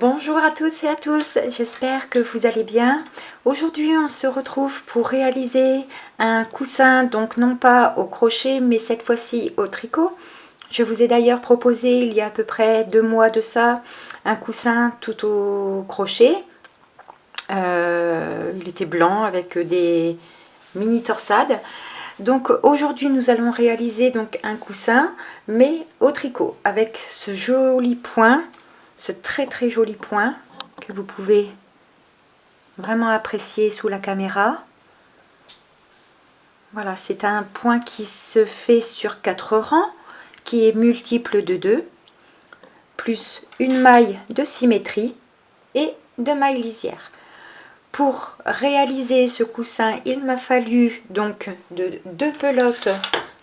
Bonjour à toutes et à tous, j'espère que vous allez bien. Aujourd'hui on se retrouve pour réaliser un coussin, donc non pas au crochet mais cette fois-ci au tricot. Je vous ai d'ailleurs proposé il y a à peu près 2 mois de ça un coussin tout au crochet. Il était blanc avec des mini torsades. Donc aujourd'hui nous allons réaliser donc un coussin mais au tricot avec ce joli point, ce très joli point que vous pouvez vraiment apprécier sous la caméra. Voilà, c'est un point qui se fait sur 4 rangs, qui est multiple de 2, plus une maille de symétrie et 2 mailles lisières. Pour réaliser ce coussin, il m'a fallu donc deux pelotes.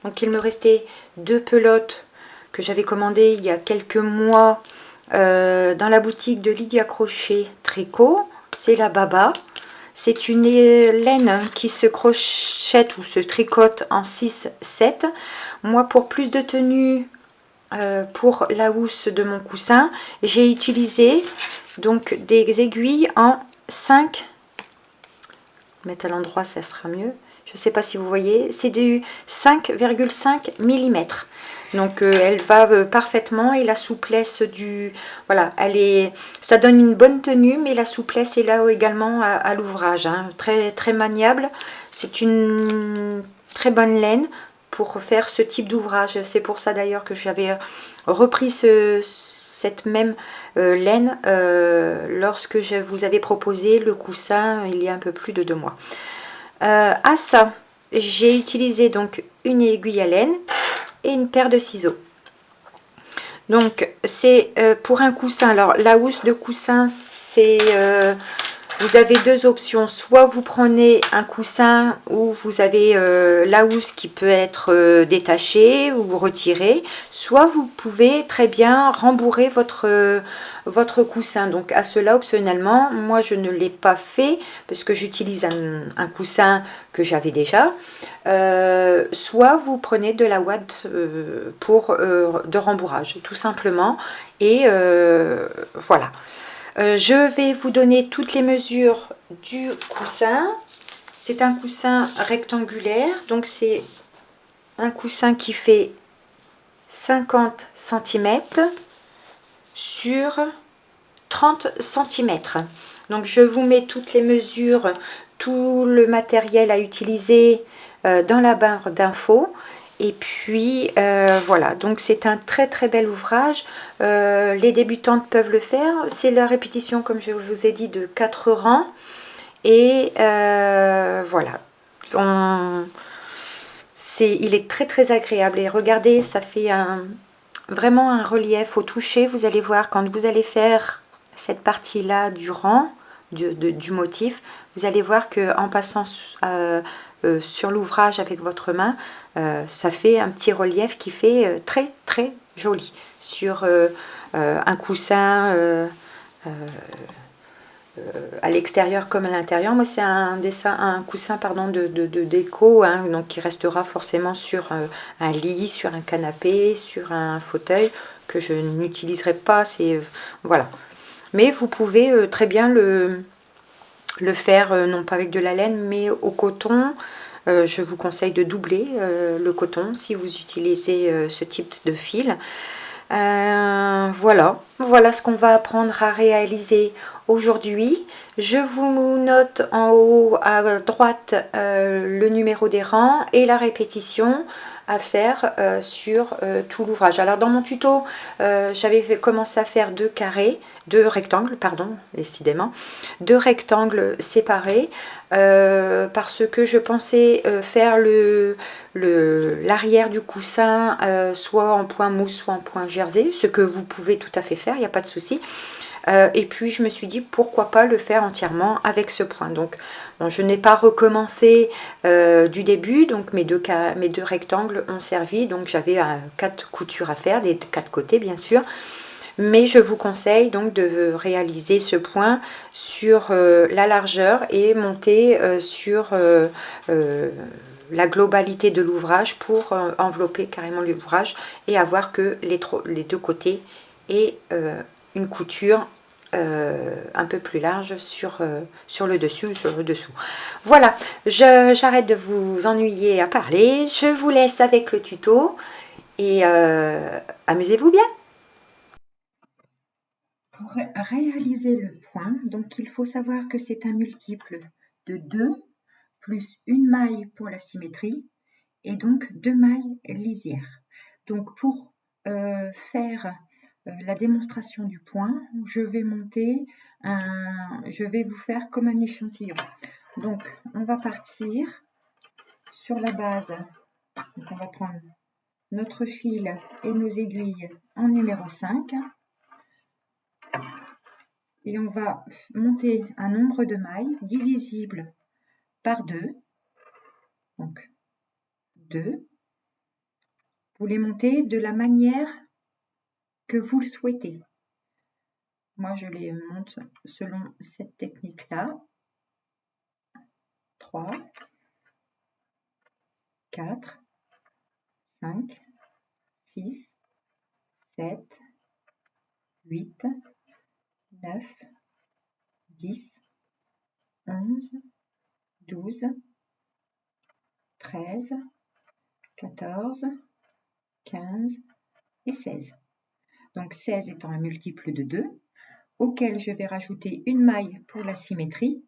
Donc il me restait 2 pelotes que j'avais commandées il y a quelques mois dans la boutique de Lydia Crochet Tricot. C'est la Baba. C'est une laine qui se crochette ou se tricote en 6-7. Moi, pour plus de tenue pour la housse de mon coussin, j'ai utilisé donc des aiguilles en 5. Mettre à l'endroit, ça sera mieux. Je ne sais pas si vous voyez, c'est du 5,5 mm. Donc elle va parfaitement et la souplesse du... Voilà, ça donne une bonne tenue, mais la souplesse est là également à l'ouvrage. Hein. Très maniable. C'est une très bonne laine pour faire ce type d'ouvrage. C'est pour ça d'ailleurs que j'avais repris cette même laine lorsque je vous avais proposé le coussin il y a un peu plus de 2 mois. À ça, j'ai utilisé donc une aiguille à laine et une paire de ciseaux. Donc c'est pour un coussin. Alors la housse de coussin, c'est vous avez 2 options, soit vous prenez un coussin où vous avez la housse qui peut être détachée ou retirée, soit vous pouvez très bien rembourrer votre coussin. Donc à cela optionnellement, moi je ne l'ai pas fait parce que j'utilise un coussin que j'avais déjà. Soit vous prenez de la ouate de rembourrage tout simplement et voilà. Je vais vous donner toutes les mesures du coussin. C'est un coussin rectangulaire, donc c'est un coussin qui fait 50 cm sur 30 cm. Donc je vous mets toutes les mesures, tout le matériel à utiliser dans la barre d'infos. Et puis voilà, donc c'est un très bel ouvrage. Les débutantes peuvent le faire. C'est la répétition, comme je vous ai dit, de 4 rangs. Et voilà, il est très agréable. Et regardez, ça fait vraiment un relief au toucher. Vous allez voir, quand vous allez faire cette partie-là du rang, du motif, vous allez voir qu'en passant sur l'ouvrage avec votre main, ça fait un petit relief qui fait très joli sur un coussin à l'extérieur comme à l'intérieur. Moi c'est un coussin pardon de déco, hein, donc qui restera forcément sur un lit, sur un canapé, sur un fauteuil que je n'utiliserai pas. C'est voilà, mais vous pouvez très bien le faire non pas avec de la laine mais au coton. Je vous conseille de doubler le coton si vous utilisez ce type de fil. Voilà ce qu'on va apprendre à réaliser aujourd'hui. Je vous note en haut à droite le numéro des rangs et la répétition à faire sur tout l'ouvrage. Alors dans mon tuto, j'avais commencé à faire 2 rectangles, pardon, décidément, 2 rectangles séparés parce que je pensais faire l'arrière du coussin soit en point mousse, soit en point jersey, ce que vous pouvez tout à fait faire, il n'y a pas de souci. Et puis je me suis dit pourquoi pas le faire entièrement avec ce point. Donc bon, je n'ai pas recommencé du début, donc mes deux rectangles ont servi, donc j'avais 4 coutures à faire des 4 côtés bien sûr. Mais je vous conseille donc de réaliser ce point sur la largeur et monter sur la globalité de l'ouvrage pour envelopper carrément l'ouvrage et avoir que les 2 côtés et une couture un peu plus large sur le dessus ou sur le dessous. Voilà, j'arrête de vous ennuyer à parler, je vous laisse avec le tuto et amusez-vous bien. Pour réaliser le point, donc il faut savoir que c'est un multiple de 2 plus une maille pour la symétrie et donc 2 mailles lisières. Donc pour faire la démonstration du point, je vais vous faire comme un échantillon. Donc on va partir sur la base, donc on va prendre notre fil et nos aiguilles en numéro 5 et on va monter un nombre de mailles divisible par 2, donc 2. Vous les montez de la manière que vous le souhaitez. Moi, je les monte selon cette technique-là. 3, 4, 5, 6, 7, 8, 9, 10, 11, 12, 13, 14, 15 et 16. Donc 16 étant un multiple de 2, auquel je vais rajouter une maille pour la symétrie,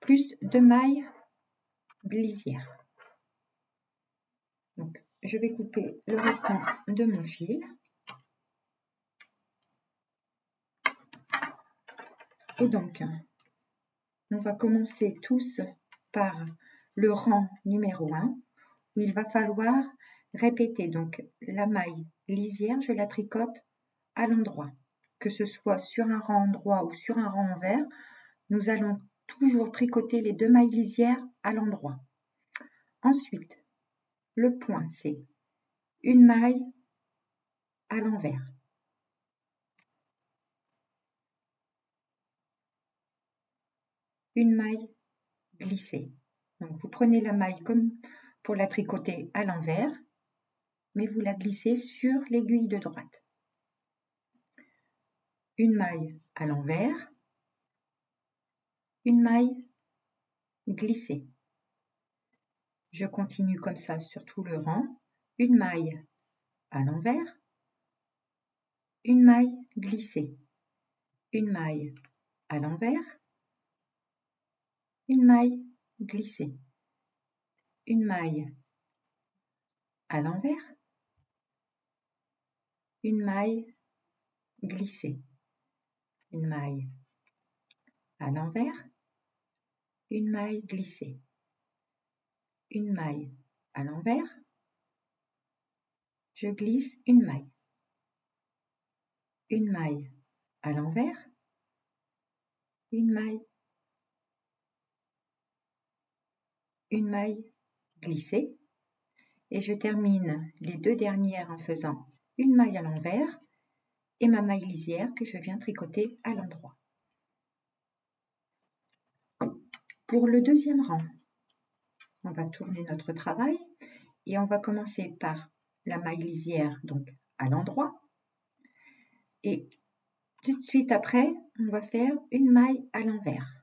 plus 2 mailles lisières. Donc je vais couper le restant de mon fil. Et donc, on va commencer tous par le rang numéro 1, où il va falloir répéter. Donc, la maille lisière, je la tricote à l'endroit. Que ce soit sur un rang droit ou sur un rang envers, nous allons toujours tricoter les 2 mailles lisières à l'endroit. Ensuite, le point, c'est une maille à l'envers. Une maille glissée. Donc, vous prenez la maille comme pour la tricoter à l'envers, mais vous la glissez sur l'aiguille de droite. Une maille à l'envers, une maille glissée. Je continue comme ça sur tout le rang. Une maille à l'envers, une maille glissée. Une maille à l'envers, une maille glissée. Une maille à l'envers, une maille glissée. Une maille à l'envers, une maille glissée. Une maille à l'envers, je glisse une maille. Une maille à l'envers, une maille glissée et je termine les 2 dernières en faisant une maille à l'envers et ma maille lisière que je viens tricoter à l'endroit. Pour le deuxième rang, on va tourner notre travail et on va commencer par la maille lisière donc à l'endroit et tout de suite après on va faire une maille à l'envers.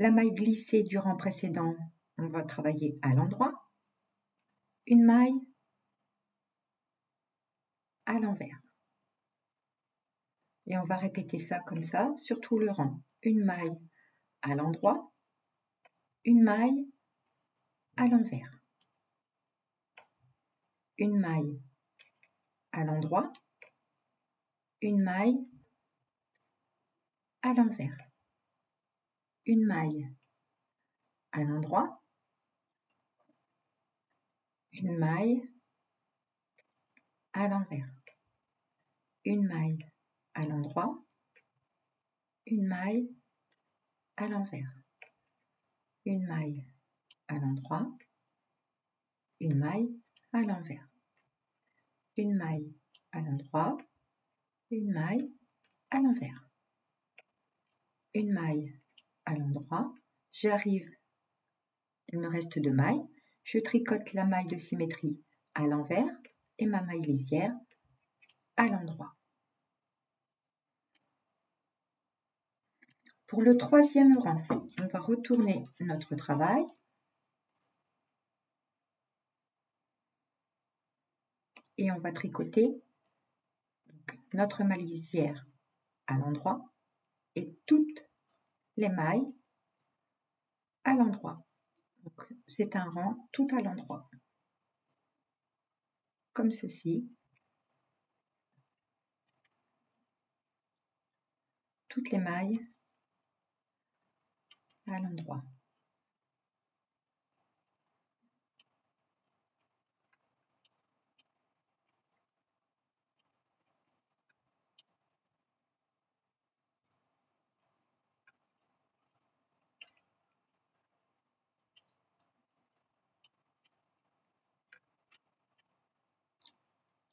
La maille glissée du rang précédent, on va travailler à l'endroit. Une maille à l'envers. Et on va répéter ça comme ça sur tout le rang. Une maille à l'endroit, une maille à l'envers. Une maille à l'endroit, une maille à l'envers. Une maille à l'endroit, une maille à l'envers. Une maille à l'endroit, une maille à l'envers. Une maille à l'endroit, une maille à l'envers. Une maille à l'endroit, une maille à l'envers. Une maille à l'endroit, j'arrive, il me reste 2 mailles, je tricote la maille de symétrie à l'envers et ma maille lisière à l'endroit. Pour le troisième rang, on va retourner notre travail et on va tricoter notre maille lisière à l'endroit et toutes les mailles à l'endroit. C'est un rang tout à l'endroit, comme ceci. Toutes les mailles à l'endroit.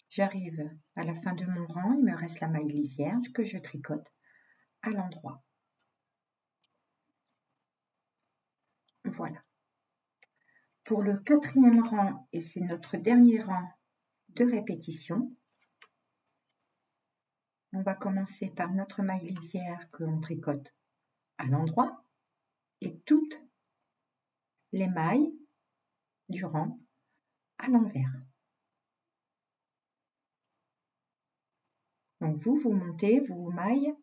J'arrive à la fin de mon rang, il me reste la maille lisière que je tricote à l'endroit. Voilà. Pour le quatrième rang, et c'est notre dernier rang de répétition, on va commencer par notre maille lisière que l'on tricote à l'endroit et toutes les mailles du rang à l'envers. Donc vous montez vos mailles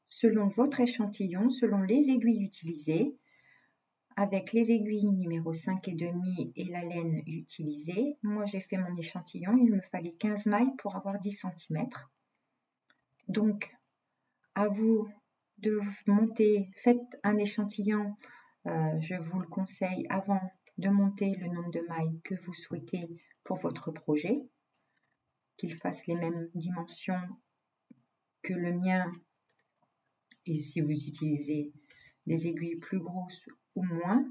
selon votre échantillon, selon les aiguilles utilisées, avec les aiguilles numéro 5,5 et la laine utilisée. Moi j'ai fait mon échantillon, il me fallait 15 mailles pour avoir 10 cm. Donc à vous de monter, faites un échantillon, je vous le conseille avant de monter le nombre de mailles que vous souhaitez pour votre projet, qu'il fasse les mêmes dimensions que le mien, et si vous utilisez des aiguilles plus grosses ou moins,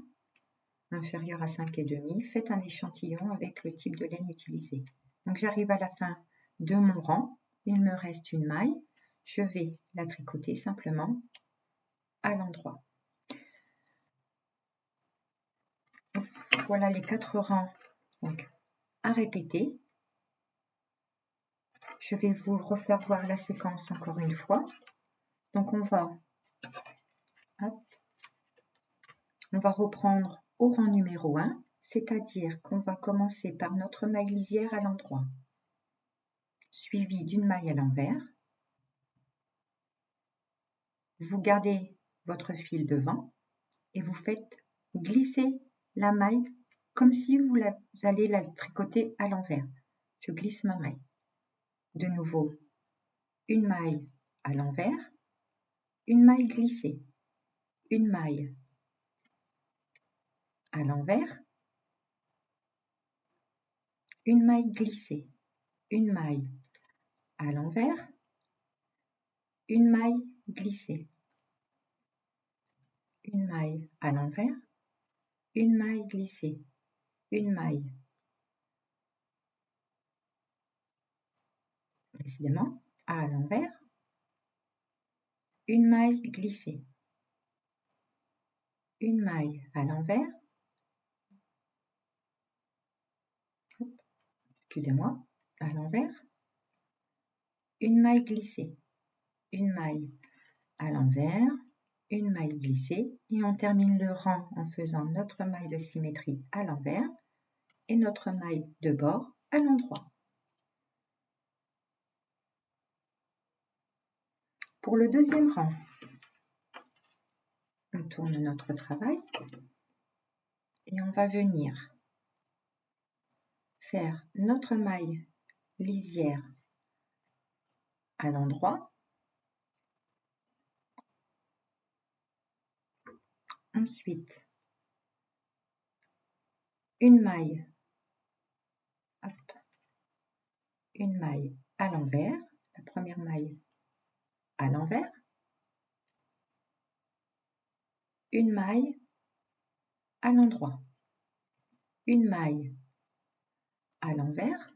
inférieures à 5,5, faites un échantillon avec le type de laine utilisé. Donc j'arrive à la fin de mon rang, il me reste une maille, je vais la tricoter simplement à l'endroit. Voilà les 4 rangs donc, à répéter. Je vais vous refaire voir la séquence encore une fois. Donc on va reprendre au rang numéro 1, c'est-à-dire qu'on va commencer par notre maille lisière à l'endroit, suivie d'une maille à l'envers. Vous gardez votre fil devant et vous faites glisser la maille comme si vous allez la tricoter à l'envers. Je glisse ma maille. De nouveau, une maille à l'envers, une maille glissée, une maille à l'envers, une maille glissée, une maille à l'envers, une maille glissée, une maille à l'envers, une maille glissée, une maille, décidément, à l'envers, une maille glissée, une maille à l'envers, excusez-moi, à l'envers, une maille glissée, une maille à l'envers, une maille glissée, et on termine le rang en faisant notre maille de symétrie à l'envers et notre maille de bord à l'endroit. Pour le deuxième rang, on tourne notre travail et on va venir faire notre maille lisière à l'endroit. Ensuite, une maille, une maille à l'envers, la première maille à l'envers, une maille à l'endroit, une maille à l'envers,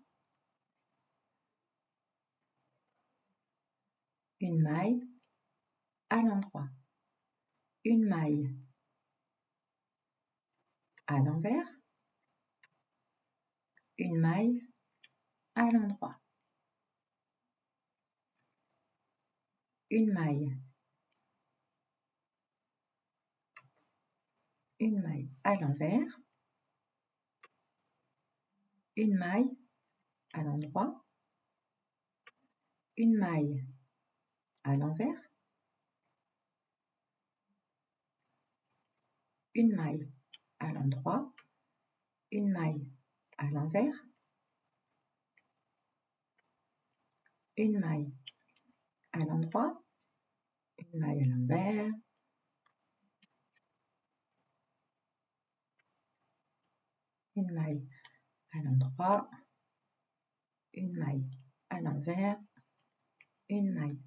une maille à l'endroit, une maille à l'envers, une maille à l'endroit, une maille à l'envers, une maille à l'endroit, une maille à l'envers, une maille à l'endroit, une maille à l'envers, une maille à l'endroit, une maille à l'envers, une maille à l'endroit, une maille à l'envers, une maille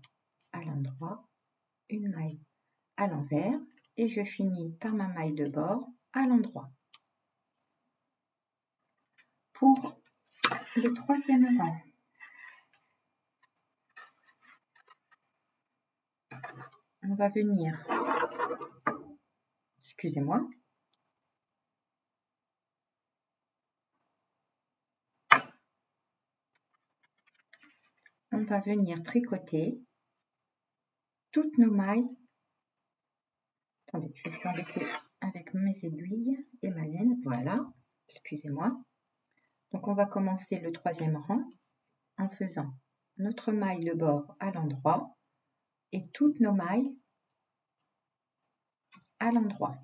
à l'endroit, une maille à l'envers et je finis par ma maille de bord à l'endroit. Pour le troisième rang, on va venir, excusez-moi, on va venir tricoter toutes nos mailles. Attendez, je suis embêtée avec mes aiguilles et ma laine, voilà, excusez-moi. Donc on va commencer le troisième rang en faisant notre maille de bord à l'endroit et toutes nos mailles à l'endroit.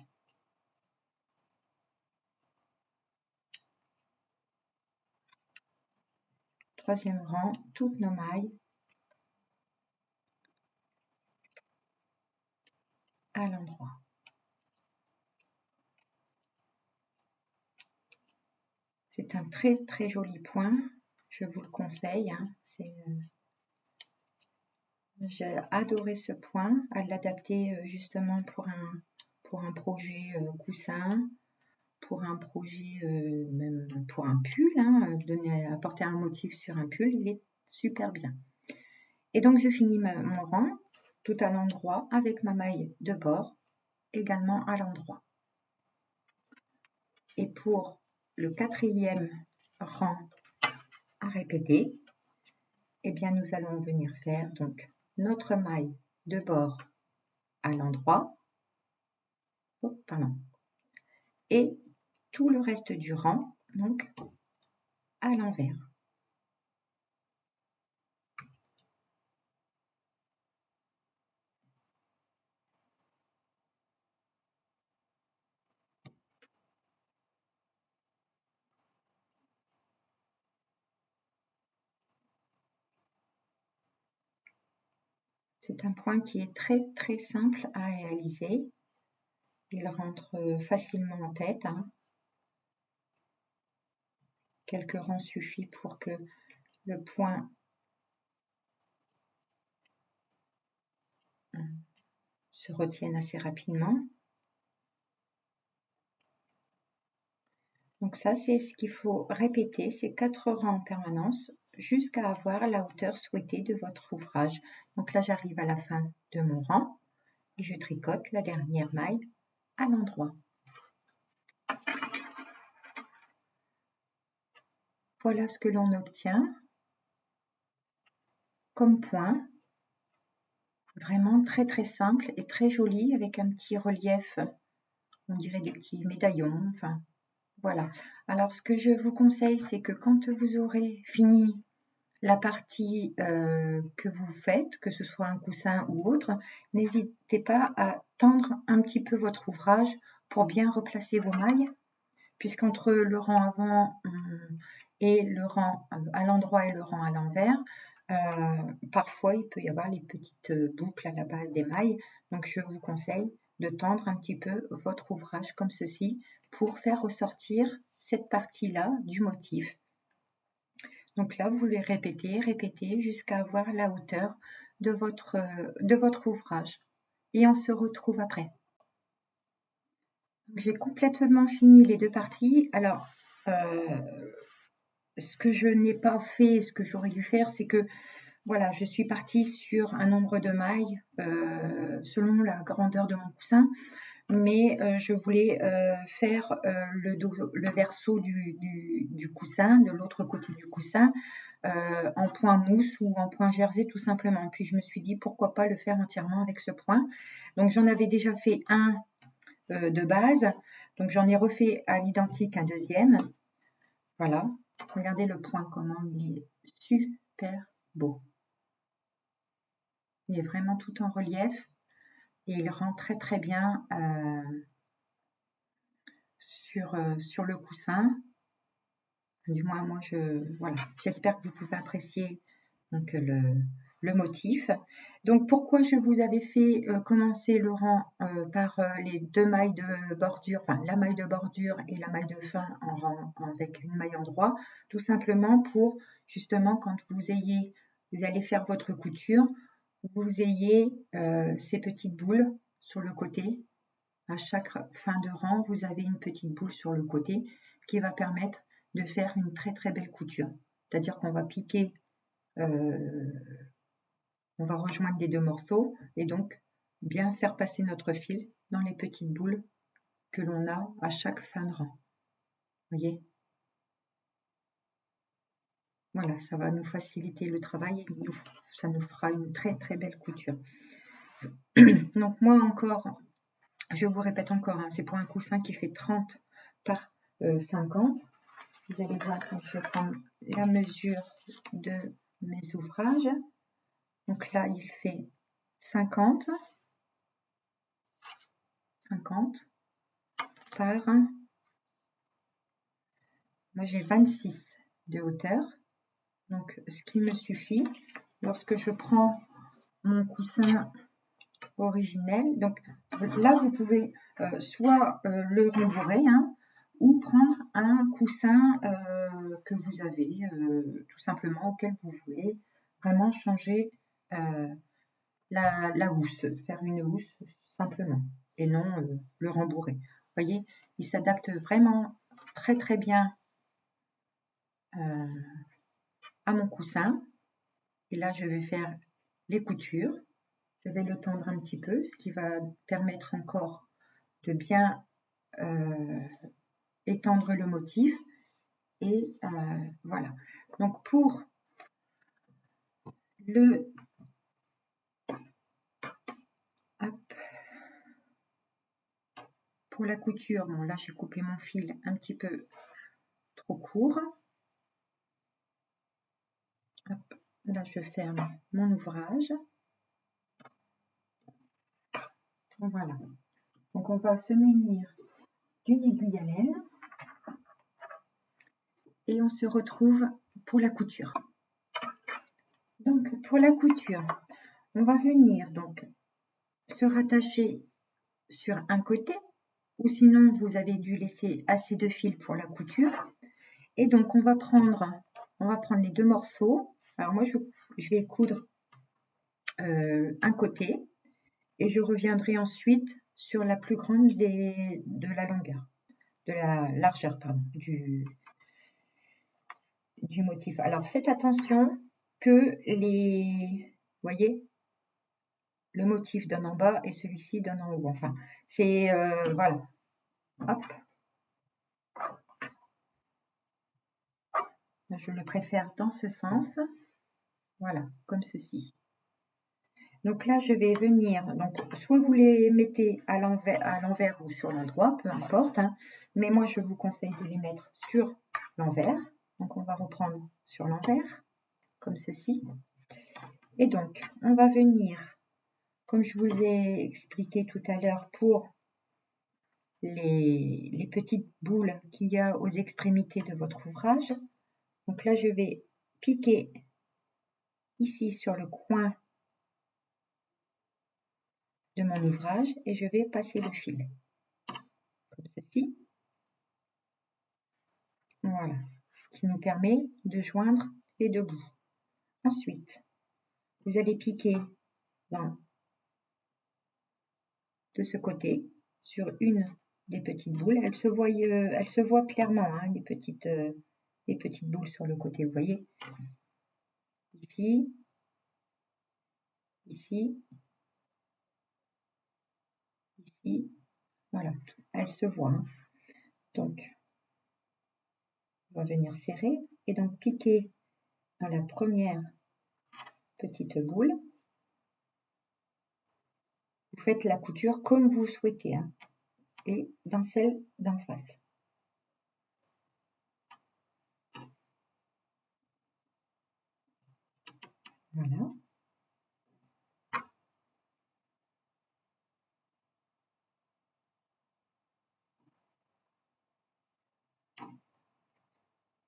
Troisième rang, toutes nos mailles à l'endroit. C'est un très très joli point, je vous le conseille. Hein. J'ai adoré ce point, à l'adapter justement pour un projet coussin, pour un projet, même pour un pull, hein, apporter un motif sur un pull, il est super bien. Et donc je finis mon rang tout à l'endroit avec ma maille de bord également à l'endroit. Et pour le quatrième rang à répéter, eh bien nous allons venir faire donc notre maille de bord à l'endroit, et tout le reste du rang donc à l'envers. C'est un point qui est très très simple à réaliser. Il rentre facilement en tête. Hein. Quelques rangs suffit pour que le point se retienne assez rapidement. Donc ça, c'est ce qu'il faut répéter, ces 4 rangs en permanence jusqu'à avoir la hauteur souhaitée de votre ouvrage. Donc là, j'arrive à la fin de mon rang et je tricote la dernière maille à l'endroit. Voilà ce que l'on obtient comme point. Vraiment très très simple et très joli avec un petit relief, on dirait des petits médaillons, enfin voilà. Alors ce que je vous conseille, c'est que quand vous aurez fini la partie que vous faites, que ce soit un coussin ou autre, n'hésitez pas à tendre un petit peu votre ouvrage pour bien replacer vos mailles, puisqu'entre le rang avant et le rang à l'endroit et le rang à l'envers, parfois il peut y avoir les petites boucles à la base des mailles, donc je vous conseille de tendre un petit peu votre ouvrage comme ceci pour faire ressortir cette partie-là du motif. Donc là, vous les répétez jusqu'à avoir la hauteur de votre ouvrage. Et on se retrouve après. J'ai complètement fini les 2 parties. Alors, ce que je n'ai pas fait, ce que j'aurais dû faire, c'est que voilà, je suis partie sur un nombre de mailles selon la grandeur de mon coussin. mais je voulais faire le verso du coussin, de l'autre côté du coussin, en point mousse ou en point jersey tout simplement. Puis je me suis dit pourquoi pas le faire entièrement avec ce point. Donc j'en avais déjà fait un de base, donc j'en ai refait à l'identique un deuxième. Voilà, regardez le point comment il est super beau. Il est vraiment tout en relief et il rend très très bien sur le coussin. Du moins, moi, voilà. J'espère que vous pouvez apprécier donc, le motif. Donc, pourquoi je vous avais fait commencer le rang par les deux mailles de bordure, enfin la maille de bordure et la maille de fin en rang avec une maille en droit, tout simplement pour justement quand vous allez faire votre couture, vous ayez ces petites boules sur le côté. À chaque fin de rang, vous avez une petite boule sur le côté qui va permettre de faire une très très belle couture. C'est-à-dire qu'on va piquer, on va rejoindre les deux morceaux et donc bien faire passer notre fil dans les petites boules que l'on a à chaque fin de rang. Vous voyez? Voilà, ça va nous faciliter le travail et ça nous fera une très très belle couture. Donc moi encore, je vous répète encore, hein, c'est pour un coussin qui fait 30 par 50. Vous allez voir quand je vais prendre la mesure de mes ouvrages. Donc là, il fait 50 par, moi j'ai 26 de hauteur. Donc ce qui me suffit lorsque je prends mon coussin originel. Donc là, vous pouvez soit le rembourrer, hein, ou prendre un coussin que vous avez tout simplement auquel vous voulez vraiment changer la housse, faire une housse simplement et non le rembourrer. Vous voyez, il s'adapte vraiment très très bien à mon coussin. Et là, je vais faire les coutures. Je vais le tendre un petit peu, ce qui va permettre encore de bien étendre le motif. Et voilà. Donc pour le pour la couture, bon là j'ai coupé mon fil un petit peu trop court. Hop, là je ferme mon ouvrage. Voilà. Donc on va se munir d'une aiguille à laine et on se retrouve pour la couture. Donc pour la couture, on va venir donc se rattacher sur un côté ou sinon vous avez dû laisser assez de fil pour la couture. Et donc on va prendre les deux morceaux. Alors moi je vais coudre un côté et je reviendrai ensuite sur la plus grande de la longueur, de la largeur pardon, du motif. Alors faites attention que voyez, le motif donne en bas et celui-ci donne en haut. Enfin, c'est voilà. Hop. Je le préfère dans ce sens. Voilà, comme ceci. Donc là, je vais venir, donc soit vous les mettez à l'envers ou sur l'endroit, peu importe, hein, mais moi je vous conseille de les mettre sur l'envers. Donc on va reprendre sur l'envers, comme ceci. Et donc, on va venir, comme je vous ai expliqué tout à l'heure, pour les petites boules qu'il y a aux extrémités de votre ouvrage. Donc là, je vais piquer ici sur le coin de mon ouvrage et je vais passer le fil comme ceci. Voilà, ce qui nous permet de joindre les deux bouts. Ensuite, vous allez piquer de ce côté sur une des petites boules. Elle se voit clairement, hein, les petites boules sur le côté, vous voyez. Ici, ici, ici Voilà, elle se voit, hein. Donc, on va venir serrer et donc piquer dans la première petite boule. Vous faites la couture comme vous souhaitez, hein, et dans celle d'en face. Voilà.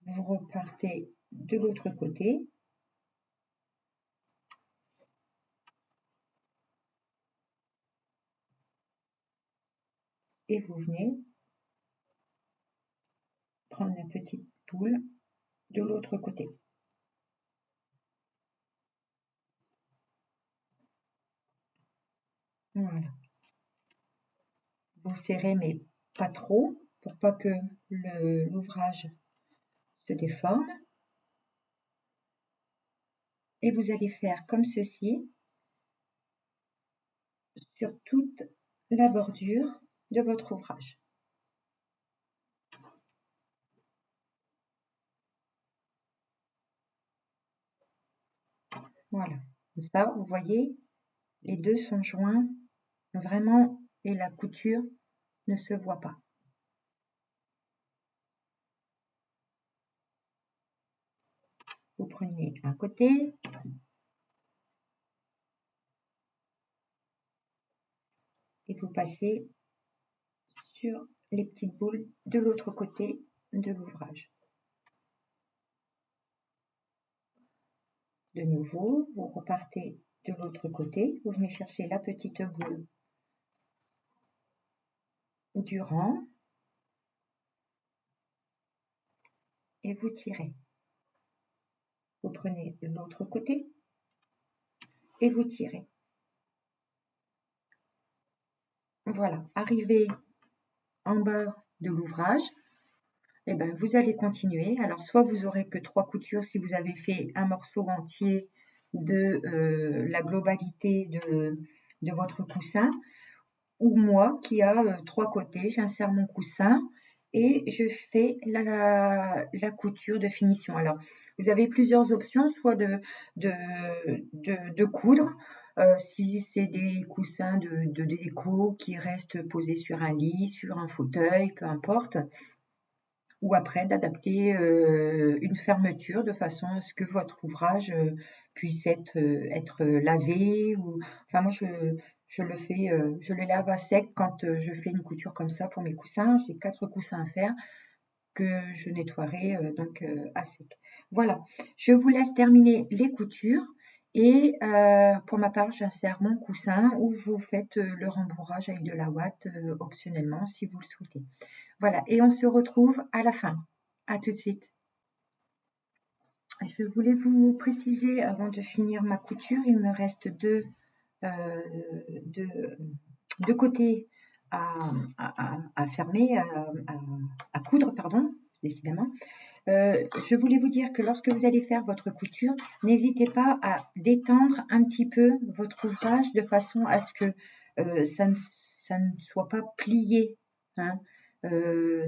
Vous repartez de l'autre côté. Et vous venez prendre la petite boule de l'autre côté. Voilà. Vous serrez mais pas trop pour pas que l'ouvrage se déforme. Et vous allez faire comme ceci sur toute la bordure de votre ouvrage. Voilà. Comme ça, vous voyez, les deux sont joints vraiment et la couture ne se voit pas. Vous prenez un côté, et vous passez sur les petites boules de l'autre côté de l'ouvrage. De nouveau, vous repartez de l'autre côté, vous venez chercher la petite boule du rang et vous tirez. Vous prenez l'autre côté et vous tirez. Voilà, arrivé en bas de l'ouvrage, et ben vous allez continuer. Alors soit vous aurez que 3 coutures si vous avez fait un morceau entier de la globalité de votre coussin, ou moi qui a 3 côtés, j'insère mon coussin et je fais la couture de finition. Alors vous avez plusieurs options, soit de coudre, si c'est des coussins de déco qui restent posés sur un lit, sur un fauteuil, peu importe, ou après d'adapter une fermeture de façon à ce que votre ouvrage puisse être lavé. Ou, enfin moi je le fais, je le lave à sec quand je fais une couture comme ça pour mes coussins. J'ai 4 coussins à faire que je nettoierai donc à sec. Voilà, je vous laisse terminer les coutures. Et pour ma part, j'insère mon coussin ou vous faites le rembourrage avec de la ouate optionnellement si vous le souhaitez. Voilà, et on se retrouve à la fin. À tout de suite. Je voulais vous préciser avant de finir ma couture, il me reste deux côtés à fermer, à coudre, pardon, décidément. Je voulais vous dire que lorsque vous allez faire votre couture, n'hésitez pas à détendre un petit peu votre ouvrage de façon à ce que ça ne soit pas plié, hein.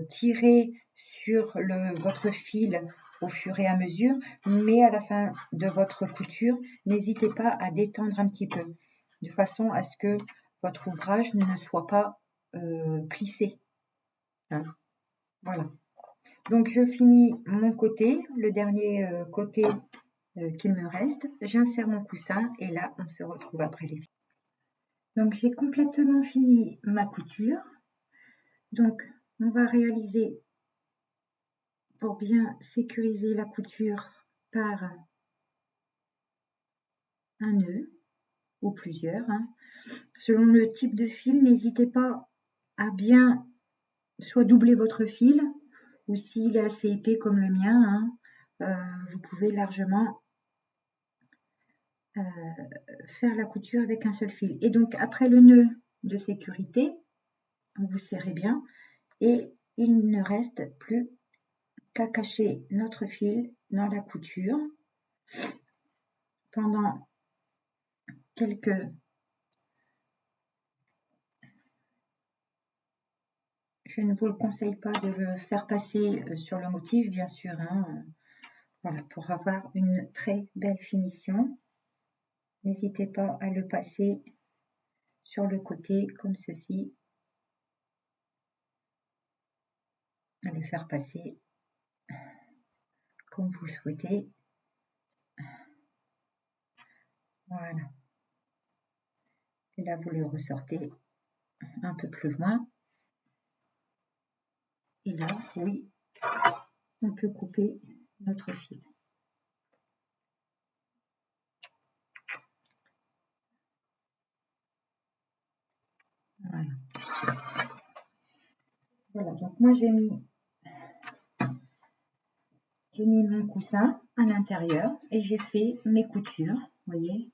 Tirez sur votre fil au fur et à mesure, mais à la fin de votre couture, n'hésitez pas à détendre un petit peu, de façon à ce que votre ouvrage ne soit pas plissé, hein. Voilà. Donc je finis mon côté, le dernier côté qu'il me reste, j'insère mon coussin et là on se retrouve après les fils. Donc j'ai complètement fini ma couture. Donc on va réaliser, pour bien sécuriser la couture, par un nœud ou plusieurs, hein. Selon le type de fil, n'hésitez pas à bien soit doubler votre fil, ou s'il est assez épais comme le mien, hein, vous pouvez largement faire la couture avec un seul fil. Et donc après le nœud de sécurité, vous serrez bien et il ne reste plus qu'à cacher notre fil dans la couture pendant quelques Je ne vous le conseille pas de le faire passer sur le motif, bien sûr, hein. Voilà, pour avoir une très belle finition. N'hésitez pas à le passer sur le côté comme ceci, à le faire passer comme vous le souhaitez. Voilà. Et là, vous le ressortez un peu plus loin. Et là, oui, on peut couper notre fil. Voilà. Voilà, donc moi j'ai mis mon coussin à l'intérieur et j'ai fait mes coutures. Vous voyez,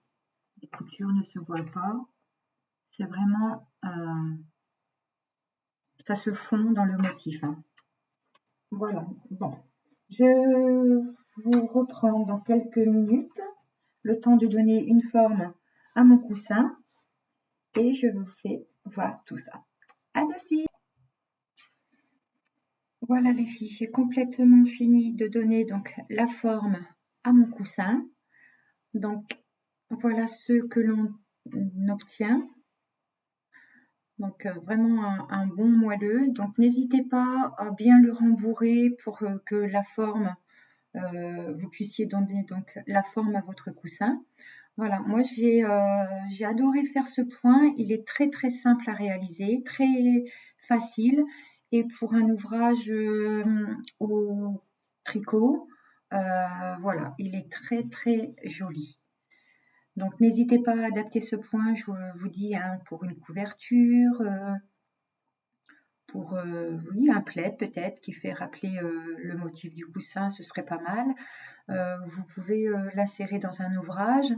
les coutures ne se voient pas. C'est vraiment, ça se fond dans le motif, hein. Voilà, bon. Je vous reprends dans quelques minutes, le temps de donner une forme à mon coussin et je vous fais voir tout ça. À de suite. Voilà les filles, j'ai complètement fini de donner donc la forme à mon coussin. Donc voilà ce que l'on obtient. Donc vraiment un bon moelleux. Donc n'hésitez pas à bien le rembourrer pour que la forme, vous puissiez donner donc la forme à votre coussin. Voilà, moi j'ai adoré faire ce point. Il est très très simple à réaliser, très facile. Et pour un ouvrage au tricot, voilà, il est très très joli. Donc n'hésitez pas à adapter ce point, je vous dis, hein, pour une couverture, pour oui, un plaid peut-être qui fait rappeler le motif du coussin, ce serait pas mal. Vous pouvez l'insérer dans un ouvrage.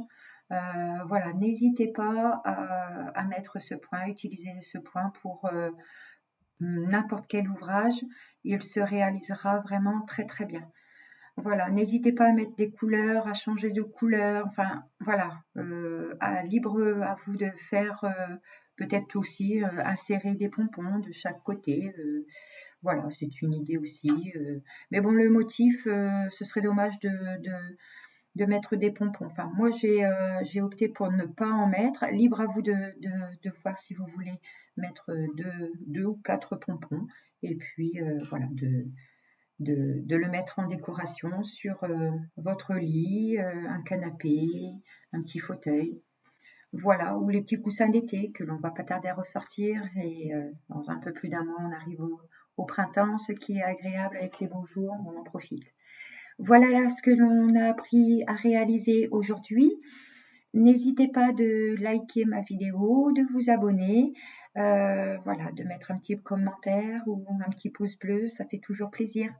Voilà, n'hésitez pas à mettre ce point, utiliser ce point pour n'importe quel ouvrage. Il se réalisera vraiment très très bien. Voilà, n'hésitez pas à mettre des couleurs, à changer de couleur, enfin voilà, libre à vous de faire peut-être aussi insérer des pompons de chaque côté. Voilà, c'est une idée aussi. Mais bon, le motif, ce serait dommage de mettre des pompons. Enfin, moi j'ai opté pour ne pas en mettre. Libre à vous de voir si vous voulez mettre deux ou quatre pompons. Et puis voilà, de le mettre en décoration sur votre lit, un canapé, un petit fauteuil. Voilà, ou les petits coussins d'été que l'on va pas tarder à ressortir. Et dans un peu plus d'un mois, on arrive au printemps, ce qui est agréable avec les beaux jours, on en profite. Voilà là ce que l'on a appris à réaliser aujourd'hui. N'hésitez pas de liker ma vidéo, de vous abonner, voilà, de mettre un petit commentaire ou un petit pouce bleu, ça fait toujours plaisir.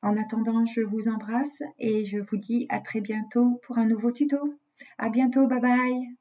En attendant, je vous embrasse et je vous dis à très bientôt pour un nouveau tuto. À bientôt, bye bye!